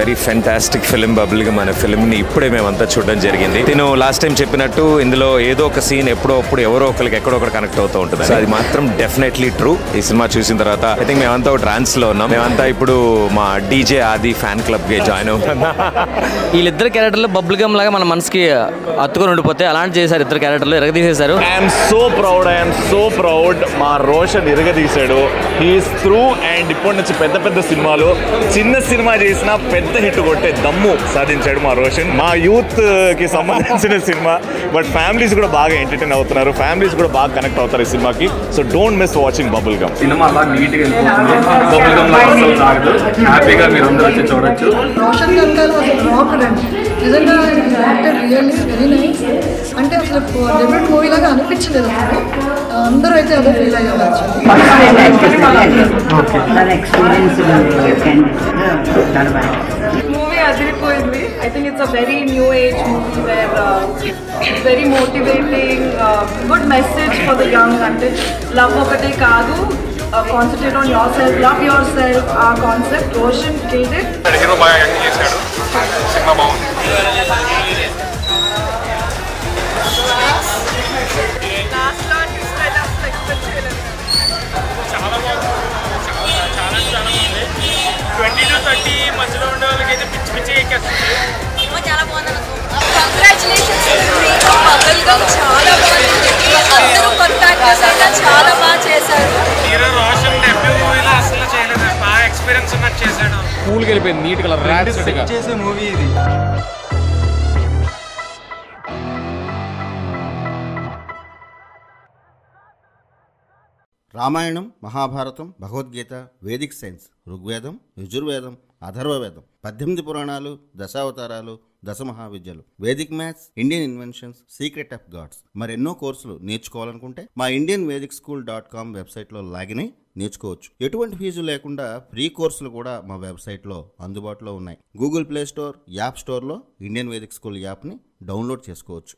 Very fantastic film bubble gum అనే film ని ఇప్పుడే మేమంతా చూడడం జరిగింది. నేను లాస్ట్ టైం చెప్పినట్టు ఇందులో ఏదో ఒక సీన్ ఎప్పుడో అప్పుడు ఎవరో ఒకరికి ఎక్కడో ఒకటి కనెక్ట్ అవుతూ ఉంటుంది. సో అది మాత్రం డెఫినెట్లీ ట్రూ. ఈ సినిమా చూసిన తర్వాత ఐ థింక్ మేమంతా ఒక ట్రాన్స్ లో ఉన్నాం. మేమంతా ఇప్పుడు మా డీజే ఆది ఫ్యాన్ క్లబ్ కి జాయిన్ అవుతాం. వీళ్ళిద్దరు క్యారెక్టర్లు బబుల్ గమ్ లాగా మన మనసుకి అత్తుకొని ఉండిపోతే అలాంటి చేశారు. ఇద్దరు క్యారెక్టర్లు ఎరగదీసేశారు. ఐఎమ్ సో ప్రౌడ్ మా రోషన్ ఎరగదీశాడు. హీఈస్ త్రూ అండ్ ఇప్పటి నుంచి పెద్ద పెద్ద సినిమాలు చిన్న సినిమా చేసినా పెద్ద హిట్ కొట్టే దమ్ము సాధించాడు మా రోషన్. మా యూత్ కి సంబంధించిన సినిమా, బట్ ఫ్యామిలీస్ కూడా బాగా ఎంటర్టైన్ అవుతున్నారు, ఫ్యామిలీస్ కూడా బాగా కనెక్ట్ అవుతారు ఈ సినిమాకి. So don't miss watching bubble gum. సినిమా అలా నీట్ గా వెళ్ళిపోతుంది. బబుల్ గమ్ లా అసలు సాగదు. హ్యాపీగా మీరు అందరూ వచ్చి చూడొచ్చు. రోషన్ గంగాల్ వాజ్ రాక్ అండి. నిజంగా యాక్టర్ రియల్లీ వెరీ నైస్. అంటే అసలు డెబ్యూట్ మూవీ లాగా అనిపించలేదు అసలు. అందరూ అయితే అదే ఫీల్ అయ్యారు. మూవీ అదిరిపోయింది. I think it's a very new age movie where it's very motivating, good message for the young. అంటే లవ్ ఒకటే కాదు, concentrate on yourself, love yourself. ఆ concept Roshan killed it. Hero బాగా acting చేశాడు. సినిమా బాగుంది. చాలా బాగుంది. చాలా బాగుంది. 20 to 30 మధ్యలో ఉండే వాళ్ళకి అయితే పిచ్చి పిచ్చి ఎక్కేస్తుంది. చాలా బాగుంది. కంగ్రాచులేషన్స్. బబుల్ గమ్ చాలా బాగుంది. అందరూ కొత్త యాక్టర్స్ అయినా చాలా బాగా చేశారు. హీరో రోషన్ డెబ్యూ మూవీలో అసలు చేయలేదు. బాగా ఎక్స్పీరియన్స్ ఉన్నట్టు చేశాడు. కూల్కి వెళ్ళిపోయింది. నీట్ కలర్ చేసే మూవీ ఇది. రామాయణం, మహాభారతం, భగవద్గీత, వేదిక్ సైన్స్, ఋగ్వేదం, యజుర్వేదం, అథర్వవేదం, 18 పురాణాలు, దశావతారాలు, దశమహావిద్యలు, Vedic maths, Indian inventions, secret of gods, మరెన్నో కోర్సులు నేర్చుకోవాలనుకుంటే మా indianvedicSchool.com వెబ్సైట్లో లాగిన్ అయి నేర్చుకోవచ్చు. ఎటువంటి ఫీజు లేకుండా ఫ్రీ కోర్సులు కూడా మా వెబ్సైట్లో అందుబాటులో ఉన్నాయి. గూగుల్ ప్లే స్టోర్, యాప్ స్టోర్లో ఇండియన్ వేదిక్ స్కూల్ యాప్ని డౌన్లోడ్ చేసుకోవచ్చు.